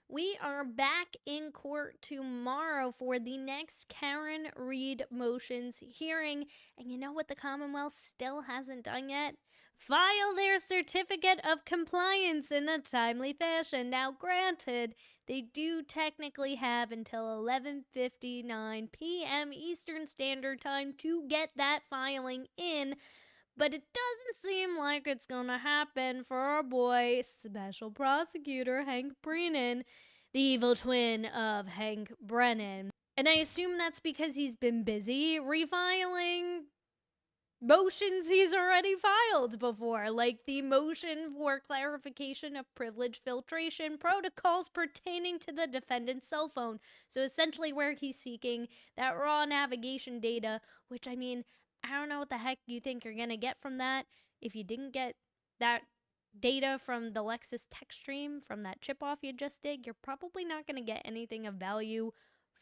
We are back in court tomorrow for the next Karen Read motions hearing. And you know what the Commonwealth still hasn't done yet? File their certificate of compliance in a timely fashion. Now, granted, they do technically have until 11:59 p.m. Eastern Standard Time to get that filing in, but it doesn't seem like it's gonna happen for our boy, Special Prosecutor Hank Breenan, the evil twin of Hank Brennan. And I assume that's because he's been busy refiling motions he's already filed before, like the motion for clarification of privilege filtration protocols pertaining to the defendant's cell phone. So essentially where he's seeking that raw navigation data, which, I mean, I don't know what the heck you think you're gonna get from that. If you didn't get that data from the Lexus text stream from that chip off you just did, you're probably not gonna get anything of value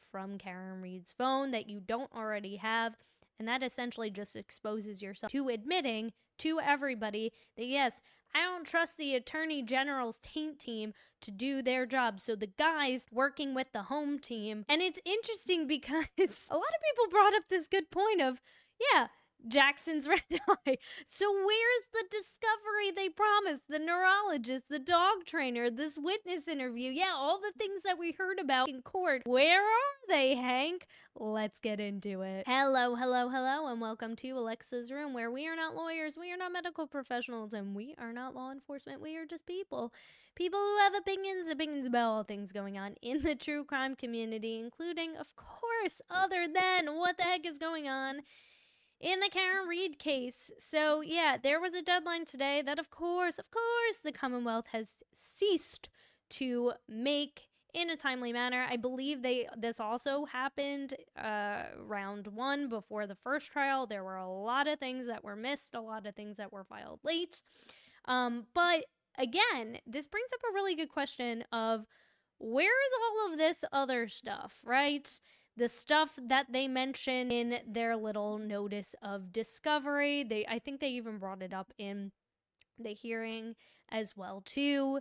from Karen Read's phone that you don't already have. And that essentially just exposes yourself to admitting to everybody that, yes, I don't trust the Attorney General's taint team to do their job. So the guys working with the home team. And it's interesting because a lot of people brought up this good point of, yeah, Jackson's red eye. So where's the discovery they promised? The neurologist, the dog trainer, this witness interview. Yeah, all the things that we heard about in court. Where are they, Hank? Let's get into it. Hello, and welcome to Alexa's Room, where we are not lawyers, we are not medical professionals, and we are not law enforcement. We are just people. People who have opinions about all things going on in the true crime community, including, of course, other than what the heck is going on in the Karen Read case. So yeah, there was a deadline today that of course, the Commonwealth has ceased to make in a timely manner. I believe this also happened round one before the first trial. There were a lot of things that were missed, a lot of things that were filed late. But again, this brings up a really good question of where is all of this other stuff, right? The stuff that they mention in their little notice of discovery. I think they even brought it up in the hearing as well too.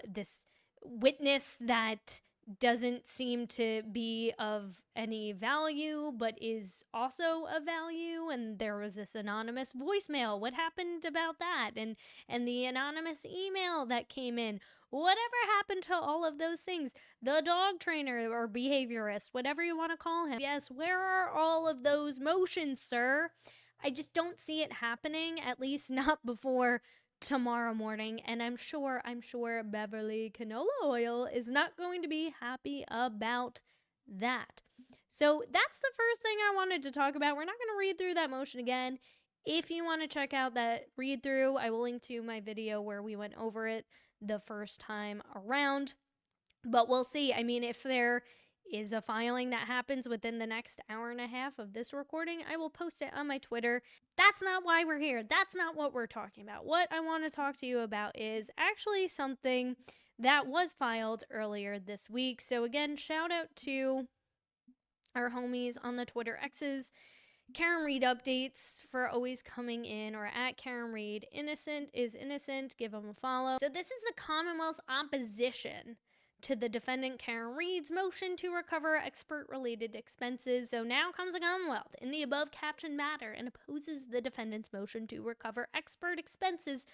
This witness that doesn't seem to be of any value but is also of value, and there was this anonymous voicemail. What happened about that? And the anonymous email that came in. Whatever happened to all of those things? The dog trainer or behaviorist, whatever you want to call him. Yes, where are all of those motions, sir? I just don't see it happening, at least not before tomorrow morning, and I'm sure Beverly Canola Oil is not going to be happy about that. So that's the first thing I wanted to talk about. We're not going to read through that motion again. If you want to check out that read through, I will link to my video where we went over it the first time around. But we'll see. I mean, if there is a filing that happens within the next hour and a half of this recording, I will post it on my Twitter. That's not why we're here. That's not what we're talking about. What I want to talk to you about is actually something that was filed earlier this week. So again, shout out to our homies on the Twitter X's. Karen Read updates for always coming in, or at Karen Read. Innocent is innocent. Give them a follow. So this is the Commonwealth's opposition to the defendant Karen Read's motion to recover expert-related expenses. So now comes the Commonwealth in the above captioned matter and opposes the defendant's motion to recover expert expenses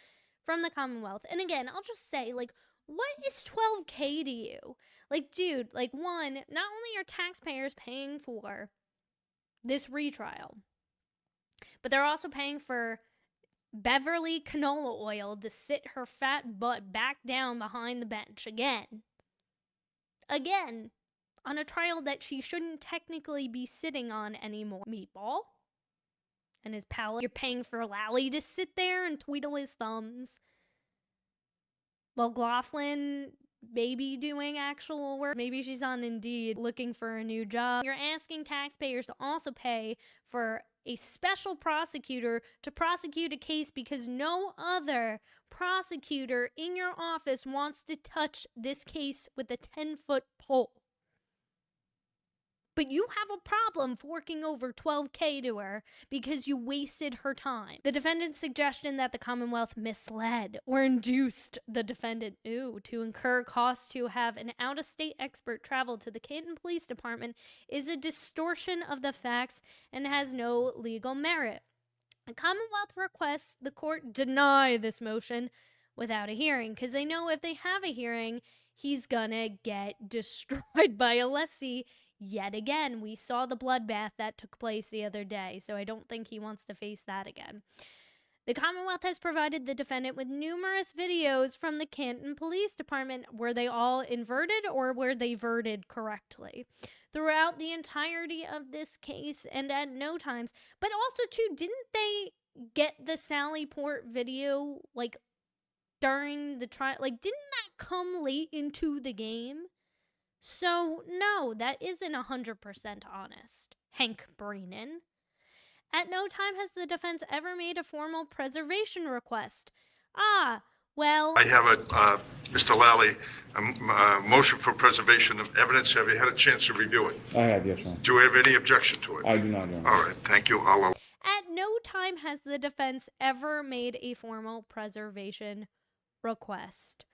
from the Commonwealth. And again, I'll just say, like, what is $12K to you? Like, dude, like, one, not only are taxpayers paying for this retrial, but they're also paying for Beverly Canola Oil to sit her fat butt back down behind the bench again, on a trial that she shouldn't technically be sitting on anymore. Meatball and his pal. You're paying for Lally to sit there and tweedle his thumbs while Glothlin maybe doing actual work. Maybe she's on Indeed looking for a new job. You're asking taxpayers to also pay for a special prosecutor to prosecute a case because no other prosecutor in your office wants to touch this case with a 10-foot pole. but you have a problem forking over $12K to her because you wasted her time. The defendant's suggestion that the Commonwealth misled or induced the defendant, to incur costs to have an out-of-state expert travel to the Canton Police Department is a distortion of the facts and has no legal merit. The Commonwealth requests the court deny this motion without a hearing, because they know if they have a hearing, he's gonna get destroyed by a lessee yet again. We saw the bloodbath that took place the other day, so I don't think he wants to face that again. The Commonwealth has provided the defendant with numerous videos from the Canton Police Department. Were they all inverted or were they verted correctly? Throughout the entirety of this case and at no times. But also, too, didn't they get the Sally Port video, like, during the trial? Like, didn't that come late into the game? So, no, that isn't 100% honest, Hank Breenan. At no time has the defense ever made a formal preservation request. Well, I have Mr. Lally, a motion for preservation of evidence. Have you had a chance to review it? I have, yes, Your Honor. Do you have any objection to it? I do not, Your Honor. All right, thank you. At no time has the defense ever made a formal preservation request.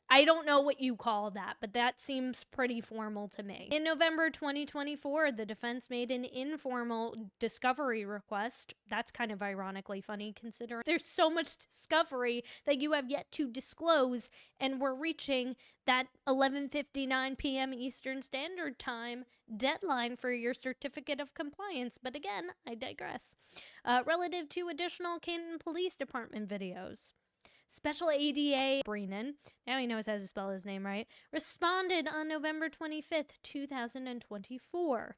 I don't know what you call that, but that seems pretty formal to me. In November 2024, the defense made an informal discovery request. That's kind of ironically funny, considering there's so much discovery that you have yet to disclose, and we're reaching that 11:59 p.m. Eastern Standard Time deadline for your certificate of compliance. But again, I digress. Relative to additional Canton Police Department videos. Special ADA Breenan, now he knows how to spell his name right, responded on November 25th, 2024,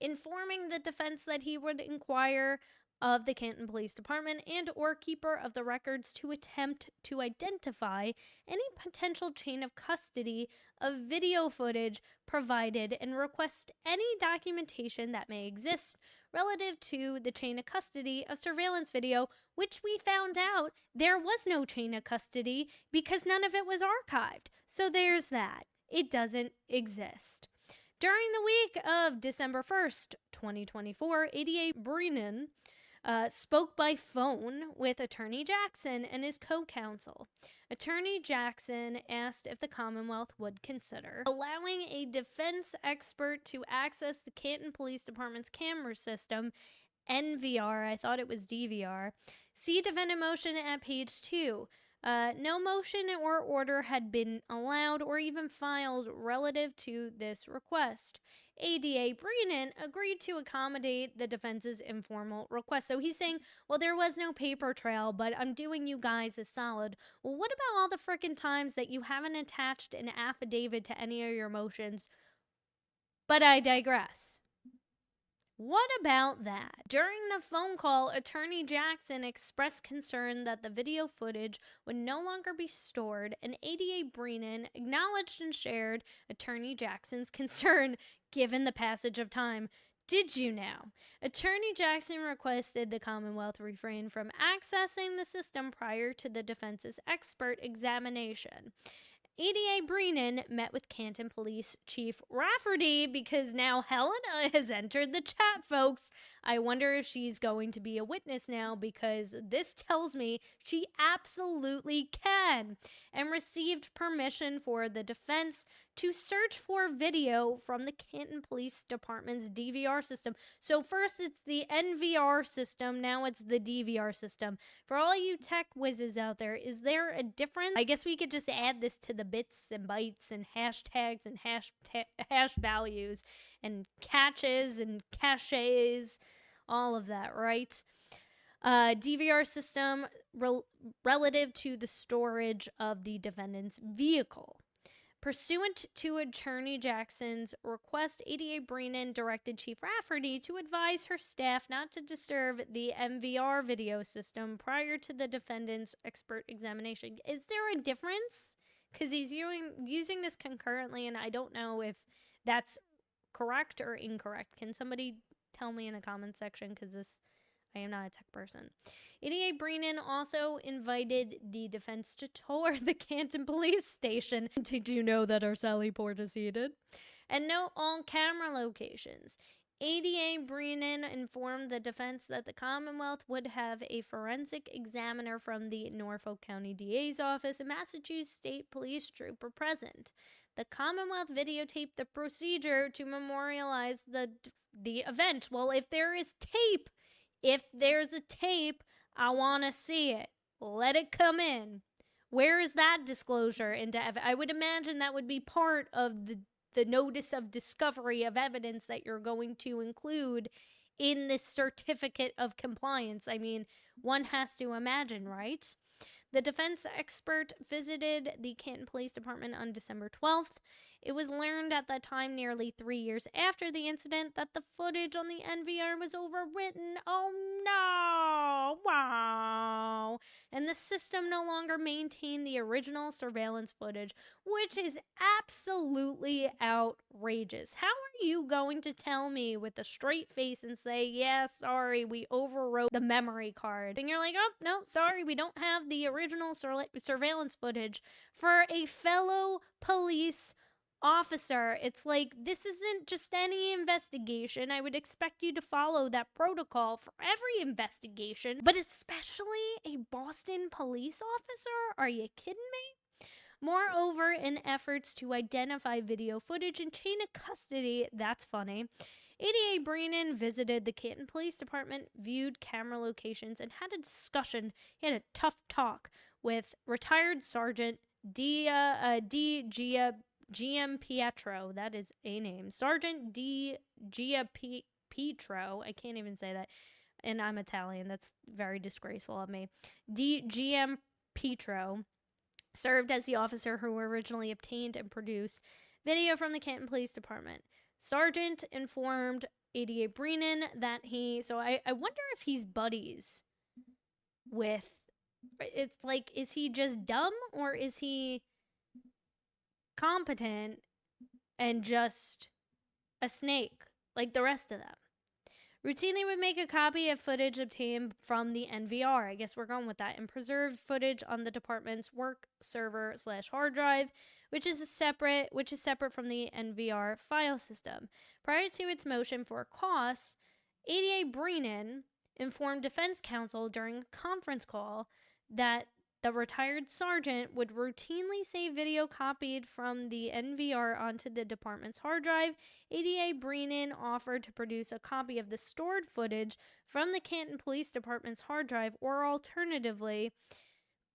informing the defense that he would inquire of the Canton Police Department and or keeper of the records to attempt to identify any potential chain of custody of video footage provided and request any documentation that may exist relative to the chain of custody of surveillance video, which we found out there was no chain of custody because none of it was archived. So there's that. It doesn't exist. During the week of December 1st, 2024, ADA Breenan spoke by phone with Attorney Jackson and his co-counsel. Attorney Jackson asked if the Commonwealth would consider allowing a defense expert to access the Canton Police Department's camera system, NVR, I thought it was DVR. See defendant motion at page 2. No motion or order had been allowed or even filed relative to this request. ADA Breenan agreed to accommodate the defense's informal request. So he's saying, well, there was no paper trail, but I'm doing you guys a solid. Well, what about all the frickin' times that you haven't attached an affidavit to any of your motions? But I digress. What about that? During the phone call, Attorney Jackson expressed concern that the video footage would no longer be stored, and ADA Breenan acknowledged and shared Attorney Jackson's concern given the passage of time. Did you know? Attorney Jackson requested the Commonwealth refrain from accessing the system prior to the defense's expert examination. ADA Breenan met with Canton Police Chief Rafferty because now Helena has entered the chat, folks. I wonder if she's going to be a witness now because this tells me she absolutely can, and received permission for the defense to search for video from the Canton Police Department's DVR system. So first it's the NVR system, now it's the DVR system. For all you tech whizzes out there, is there a difference? I guess we could just add this to the bits and bytes and hashtags and hash values and catches and caches, all of that, right? DVR system relative to the storage of the defendant's vehicle. Pursuant to Attorney Jackson's request, ADA Breenan directed Chief Rafferty to advise her staff not to disturb the MVR video system prior to the defendant's expert examination. Is there a difference? Because he's using this concurrently, and I don't know if that's correct or incorrect. Can somebody tell me in the comment section? Because I am not a tech person. ADA Breenan also invited the defense to tour the Canton Police Station. Did you know that our Sally Port is heated? and note all camera locations. ADA Breenan informed the defense that the Commonwealth would have a forensic examiner from the Norfolk County DA's office and Massachusetts State Police trooper present. The Commonwealth videotaped the procedure to memorialize the event. Well, if there's a tape, I want to see it. Let it come in. Where is that disclosure into evidence? I would imagine that would be part of the notice of discovery of evidence that you're going to include in this certificate of compliance. I mean, one has to imagine, right? The defense expert visited the Canton Police Department on December 12th. It was learned at that time, nearly 3 years after the incident, that the footage on the NVR was overwritten. Oh no! Wow! And the system no longer maintained the original surveillance footage, which is absolutely outrageous. How are you going to tell me with a straight face and say, yeah, sorry, we overwrote the memory card? And you're like, oh, no, sorry, we don't have the original surveillance footage for a fellow police officer. It's like, this isn't just any investigation. I would expect you to follow that protocol for every investigation, but especially a Boston police officer? Are you kidding me? Moreover, in efforts to identify video footage and chain of custody, that's funny, ADA Breenan visited the Canton Police Department, viewed camera locations, and had a discussion. He had a tough talk with retired Sergeant GM Pietro. That is a name. Sergeant Pietro. I can't even say that. And I'm Italian. That's very disgraceful of me. GM Pietro served as the officer who originally obtained and produced video from the Canton Police Department. Sergeant informed ADA Breenan that I wonder if he's buddies with, it's like, is he just dumb or is he competent and just a snake like the rest of them? Routinely would make a copy of footage obtained from the NVR. I guess we're going with that. And preserve footage on the department's work server / hard drive, which is separate from the NVR file system. Prior to its motion for costs, ADA Breenan informed defense counsel during a conference call that the retired sergeant would routinely save video copied from the NVR onto the department's hard drive. ADA Breenan offered to produce a copy of the stored footage from the Canton Police Department's hard drive, or alternatively,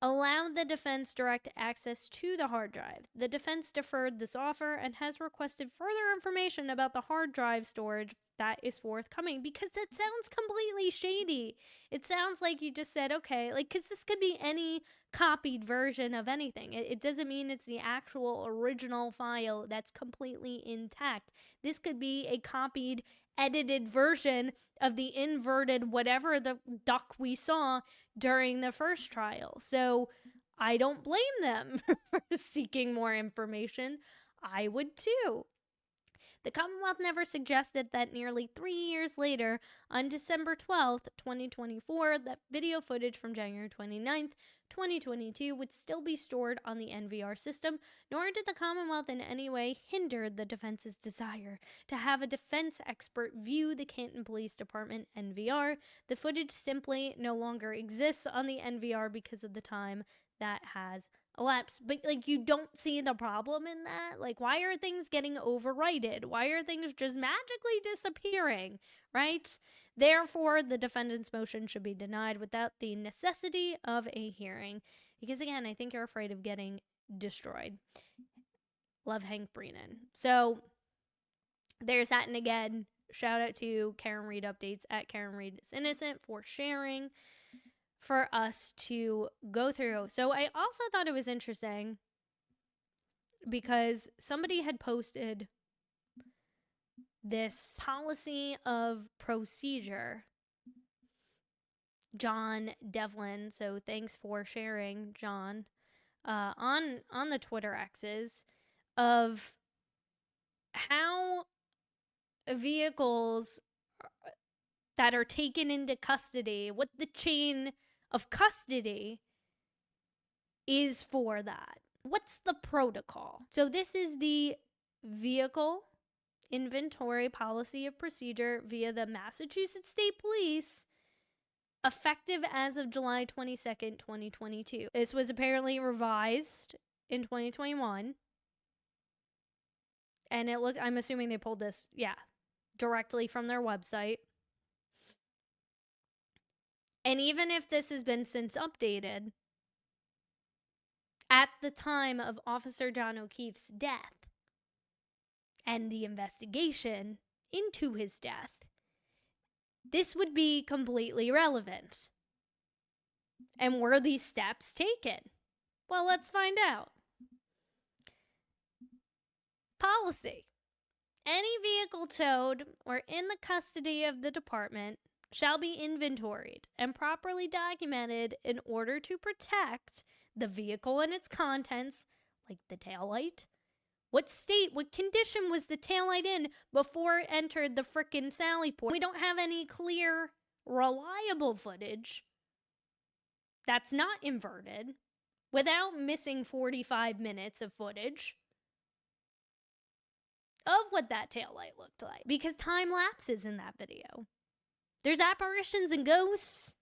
allowed the defense direct access to the hard drive. The defense deferred this offer and has requested further information about the hard drive storage that is forthcoming, because that sounds completely shady. It sounds like you just said, okay, like, because this could be any copied version of anything. It doesn't mean it's the actual original file that's completely intact. This could be a copied, edited version of the inverted whatever the duck we saw during the first trial. So I don't blame them for seeking more information. I would too. The Commonwealth never suggested that nearly 3 years later, on December 12th, 2024, that video footage from January 29th, 2022 would still be stored on the NVR system, nor did the Commonwealth in any way hinder the defense's desire to have a defense expert view the Canton Police Department NVR. The footage simply no longer exists on the NVR because of the time that has elapsed. But, like, you don't see the problem in that? Like, why are things getting overwrited? Why are things just magically disappearing, right? Therefore, the defendant's motion should be denied without the necessity of a hearing. Because, again, I think you're afraid of getting destroyed. Love, Hank Breenan. So, there's that. And again, shout out to Karen Reed Updates at Karen Reed is Innocent for sharing for us to go through. So I also thought it was interesting because somebody had posted this policy of procedure, John Devlin, so thanks for sharing, John, on the Twitter X's, of how vehicles that are taken into custody, what the chain of custody is for that. What's the protocol? So this is the vehicle inventory policy of procedure via the Massachusetts State Police, effective as of July 22nd, 2022. This was apparently revised in 2021. And I'm assuming they pulled this, directly from their website. And even if this has been since updated, at the time of Officer John O'Keefe's death and the investigation into his death, this would be completely relevant. And were these steps taken? Well, let's find out. Policy. Any vehicle towed or in the custody of the department shall be inventoried and properly documented in order to protect the vehicle and its contents, like the taillight. What condition was the taillight in before it entered the frickin' Sally Port? We don't have any clear, reliable footage that's not inverted without missing 45 minutes of footage of what that taillight looked like, because time lapses in that video. There's apparitions and ghosts.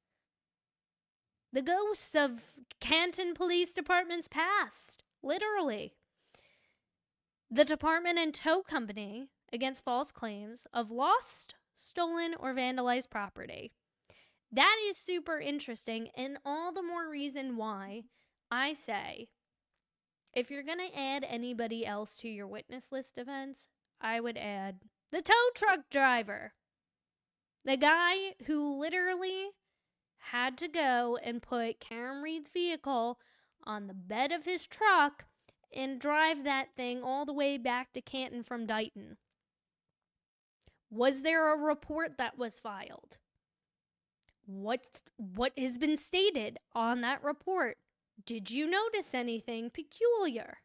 The ghosts of Canton Police Department's past, literally. The department and tow company against false claims of lost, stolen, or vandalized property. That is super interesting, and all the more reason why I say, if you're going to add anybody else to your witness list events, I would add the tow truck driver. The guy who literally had to go and put Karen Reed's vehicle on the bed of his truck and drive that thing all the way back to Canton from Dighton. Was there a report that was filed? What has been stated on that report? Did you notice anything peculiar?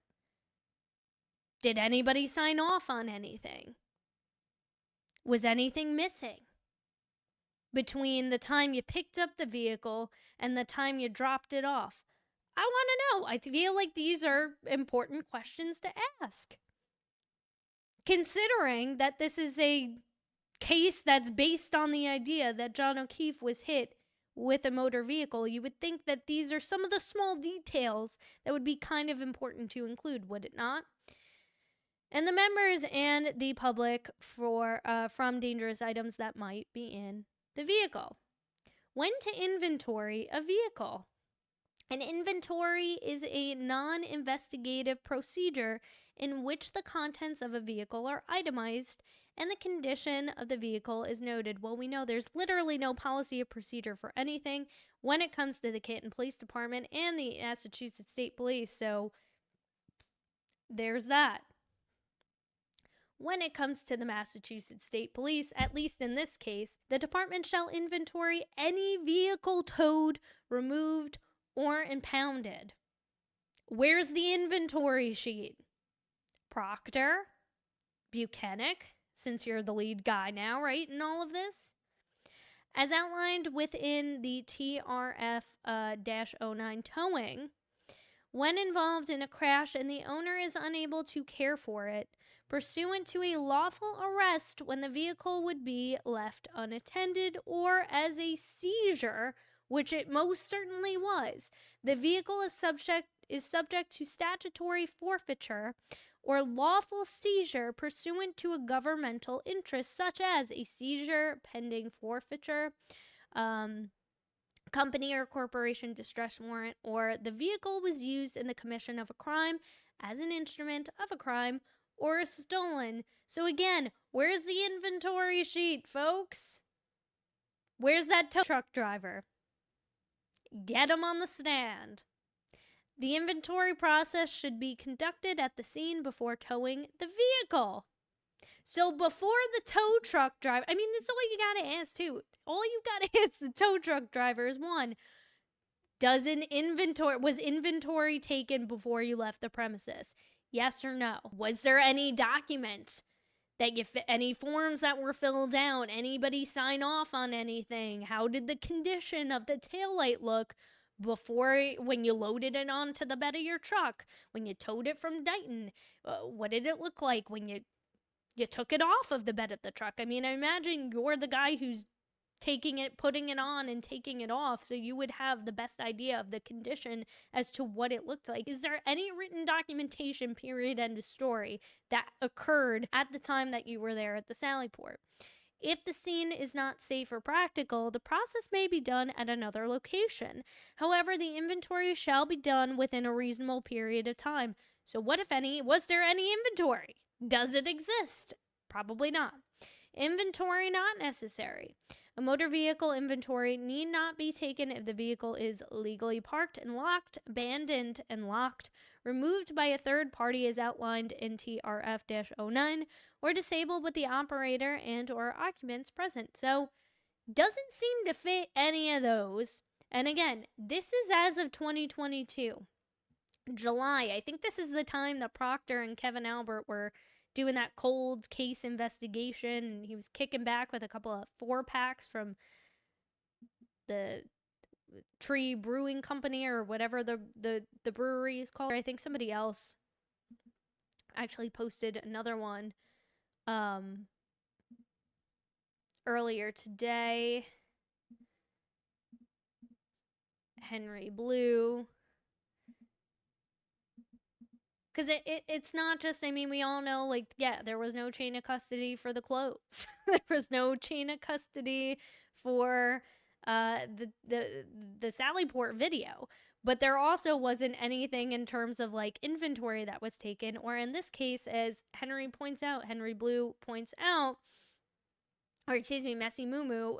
Did anybody sign off on anything? Was anything missing between the time you picked up the vehicle and the time you dropped it off? I want to know. I feel like these are important questions to ask. Considering that this is a case that's based on the idea that John O'Keefe was hit with a motor vehicle, you would think that these are some of the small details that would be kind of important to include, would it not? And the members and the public from dangerous items that might be in the vehicle. When to inventory a vehicle. An inventory is a non-investigative procedure in which the contents of a vehicle are itemized and the condition of the vehicle is noted. Well, we know there's literally no policy or procedure for anything when it comes to the Canton Police Department and the Massachusetts State Police, so there's that. When it comes to the Massachusetts State Police, at least in this case, the department shall inventory any vehicle towed, removed, or impounded. Where's the inventory sheet? Proctor? Buchanan, since you're the lead guy now, right, in all of this? As outlined within the TRF-09 towing, when involved in a crash and the owner is unable to care for it, pursuant to a lawful arrest when the vehicle would be left unattended or as a seizure, which it most certainly was, the vehicle is subject to statutory forfeiture or lawful seizure pursuant to a governmental interest, such as a seizure pending forfeiture, company or corporation distress warrant, or the vehicle was used in the commission of a crime as an instrument of a crime or is stolen. So again, where's the inventory sheet, folks? Where's that tow truck driver? Get him on the stand. The inventory process should be conducted at the scene before towing the vehicle. So before the tow truck driver, I mean, that's all you gotta ask too. All you gotta ask the tow truck driver is, one, was inventory taken before you left the premises? Yes or no? Was there any document that any forms that were filled out? Anybody sign off on anything? How did the condition of the taillight look when you loaded it onto the bed of your truck? When you towed it from Dighton? What did it look like when you you took it off of the bed of the truck. I mean, I imagine you're the guy who's taking it, putting it on, and taking it off, so you would have the best idea of the condition as to what it looked like. Is there any written documentation, period, end of story, that occurred at the time that you were there at the Sally Port? If the scene is not safe or practical, the process may be done at another location. However, the inventory shall be done within a reasonable period of time. So what, if any, was there any inventory? Does it exist? Probably not. Inventory not necessary. A motor vehicle inventory need not be taken if the vehicle is legally parked and locked, abandoned and locked, removed by a third party as outlined in TRF-09, or disabled with the operator and or occupants present. So, doesn't seem to fit any of those. And again, this is as of 2022. July. I think this is the time that Proctor and Kevin Albert were doing that cold case investigation, and he was kicking back with a couple of 4-packs from the Tree Brewing Company or whatever the brewery is called. I think somebody else actually posted another one earlier today. Henry Blue. Because it's not just, I mean, we all know, like, yeah, there was no chain of custody for the clothes. There was no chain of custody for the Sally Port video. But there also wasn't anything in terms of, like, inventory that was taken. Or in this case, as Henry Blue points out, or excuse me, Messy Moo Moo,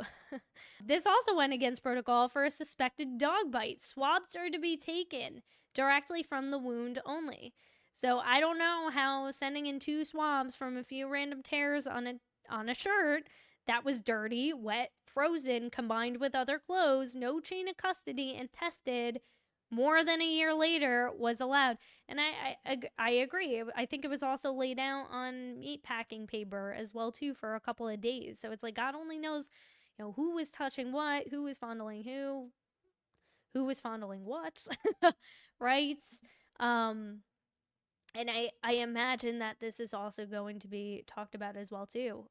this also went against protocol for a suspected dog bite. Swabs are to be taken directly from the wound only. So I don't know how sending in 2 swabs from a few random tears on a shirt that was dirty, wet, frozen, combined with other clothes, no chain of custody, and tested more than a year later was allowed. And I agree. I think it was also laid out on meat packing paper as well too for a couple of days. So it's like God only knows, who was touching what, who was fondling who was fondling what, right? And I imagine that this is also going to be talked about as well too,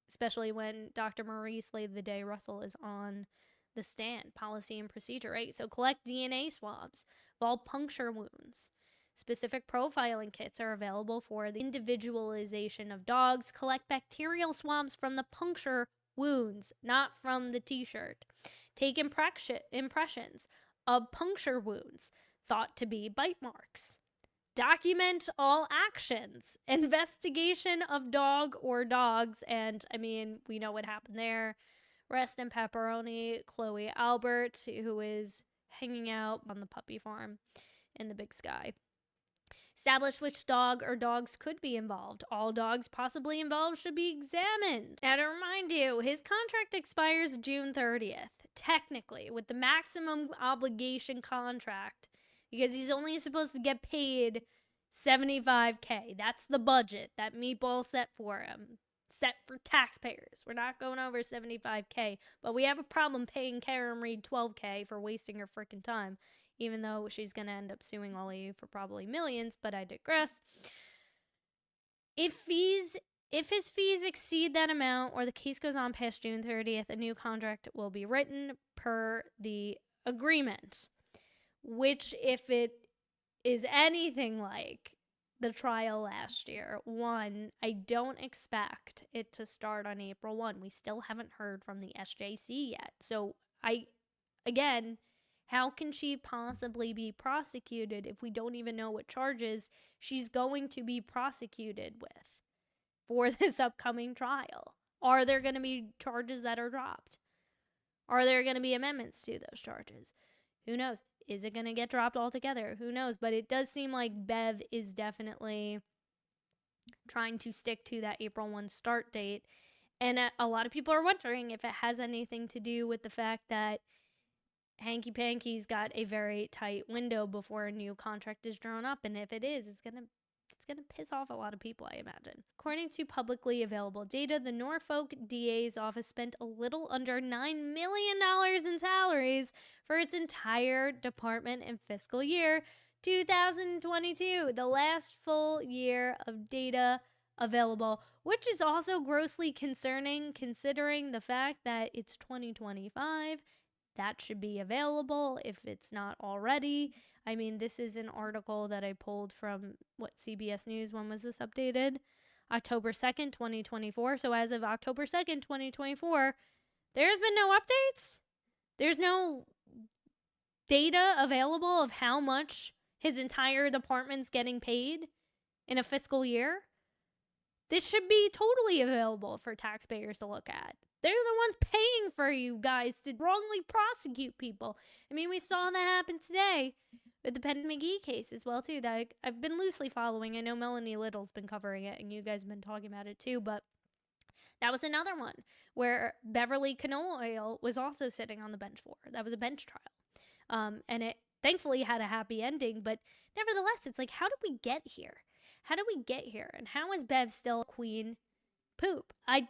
especially when Dr. Maurice the day Russell is on the stand, policy and procedure, right? So collect DNA swabs of all puncture wounds. Specific profiling kits are available for the individualization of dogs. Collect bacterial swabs from the puncture wounds, not from the t-shirt. Take impressions of puncture wounds thought to be bite marks. Document all actions. Investigation of dog or dogs. And I mean, we know what happened there. Rest in pepperoni. Chloe Albert, who is hanging out on the puppy farm in the Big Sky. Establish which dog or dogs could be involved. All dogs possibly involved should be examined. Now, to remind you, his contract expires June 30th, technically, with the maximum obligation contract, because he's only supposed to get paid $75K. That's the budget that Meatball set for him. Set for taxpayers. We're not going over $75K, but we have a problem paying Karen Reed $12K for wasting her freaking time, even though she's going to end up suing all of you for probably millions, but I digress. If his fees exceed that amount or the case goes on past June 30th, a new contract will be written per the agreement, which, if it is anything like the trial last year, one, I don't expect it to start on April 1. We still haven't heard from the SJC yet. So again, how can she possibly be prosecuted if we don't even know what charges she's going to be prosecuted with for this upcoming trial? Are there going to be charges that are dropped? Are there going to be amendments to those charges? Who knows? Is it going to get dropped altogether? Who knows? But it does seem like Bev is definitely trying to stick to that April 1 start date. And a lot of people are wondering if it has anything to do with the fact that Hanky Panky's got a very tight window before a new contract is drawn up. And if it is, it's going to piss off a lot of people, I imagine. According to publicly available data, the Norfolk DA's office spent a little under $9 million in salaries for its entire department in fiscal year 2022, the last full year of data available, which is also grossly concerning considering the fact that it's 2025. That should be available if it's not already. I mean, this is an article that I pulled from CBS News. When was this updated? October 2nd, 2024. So as of October 2nd, 2024, there's been no updates. There's no data available of how much his entire department's getting paid in a fiscal year. This should be totally available for taxpayers to look at. They're the ones paying for you guys to wrongly prosecute people. I mean, we saw that happen today with the Penn McGee case as well, too, that I've been loosely following. I know Melanie Little's been covering it, and you guys have been talking about it, too, but that was another one where Beverly Canola Oil was also sitting on the bench for. That was a bench trial. And it thankfully had a happy ending, but nevertheless, it's like, how did we get here? How did we get here? And how is Bev still queen poop? I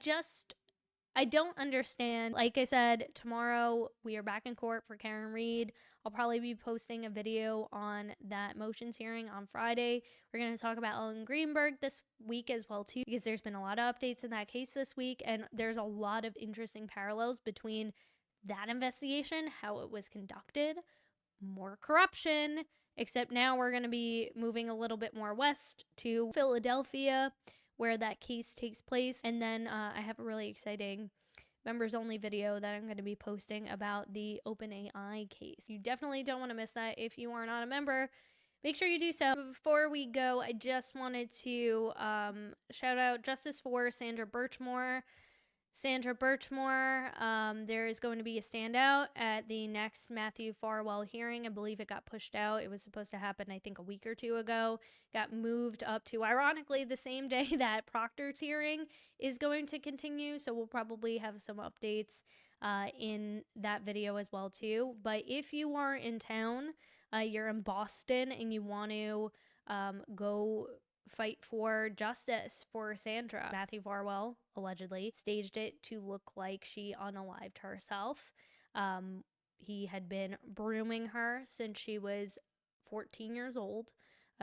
don't understand. Like I said, tomorrow we are back in court for Karen Read. I'll probably be posting a video on that motions hearing on Friday. We're going to talk about Ellen Greenberg this week as well, too, because there's been a lot of updates in that case this week, and there's a lot of interesting parallels between that investigation, how it was conducted, more corruption, except now we're going to be moving a little bit more west to Philadelphia, where that case takes place. And then I have a really exciting members only video that I'm going to be posting about the OpenAI case. You definitely don't want to miss that. If you are not a member, make sure you do so. Before we go, I just wanted to shout out justice for Sandra Birchmore. There is going to be a standout at the next Matthew Farwell hearing. I believe it got pushed out. It was supposed to happen, I think, a week or two ago. Got moved up to, ironically, the same day that Proctor's hearing is going to continue. So we'll probably have some updates in that video as well, too. But if you are in town, you're in Boston, and you want to go fight for justice for Sandra, Matthew Farwell allegedly staged it to look like she unalived herself. He had been grooming her since she was 14 years old.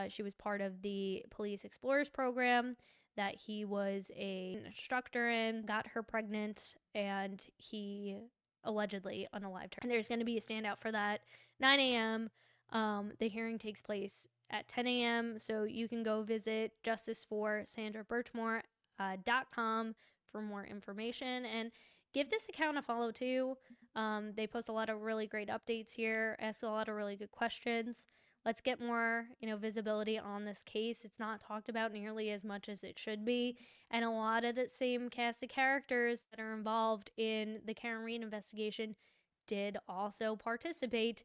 She was part of the Police Explorers program that he was an instructor in, got her pregnant, and he allegedly unalived her. And there's going to be a standout for that, 9 a.m. The hearing takes place at 10 a.m. So you can go visit justiceforsandrabirchmore.com for more information, and give this account a follow too. They post a lot of really great updates here, ask a lot of really good questions. Let's get more, visibility on this case. It's not talked about nearly as much as it should be, and a lot of the same cast of characters that are involved in the Karen Read investigation did also participate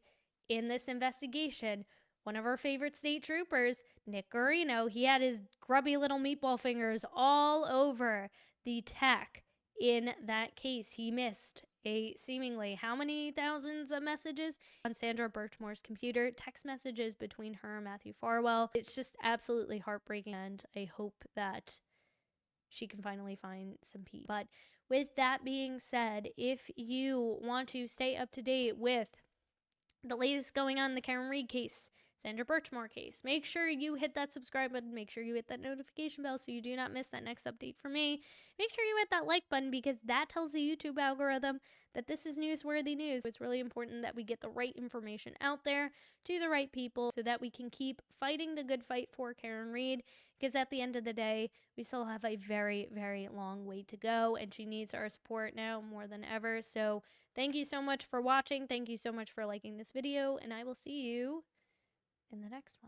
in this investigation. One of our favorite state troopers, Nick Guarino, he had his grubby little meatball fingers all over the tech in that case. He missed a seemingly how many thousands of messages on Sandra Birchmore's computer, text messages between her and Matthew Farwell. It's just absolutely heartbreaking, and I hope that she can finally find some peace. But with that being said, if you want to stay up to date with the latest going on in the Karen Read case, Sandra Birchmore case, make sure you hit that subscribe button. Make sure you hit that notification bell so you do not miss that next update from me. Make sure you hit that like button, because that tells the YouTube algorithm that this is newsworthy news. It's really important that we get the right information out there to the right people so that we can keep fighting the good fight for Karen Read, because at the end of the day, we still have a very, very long way to go, and she needs our support now more than ever. So thank you so much for watching. Thank you so much for liking this video, and I will see you in the next one.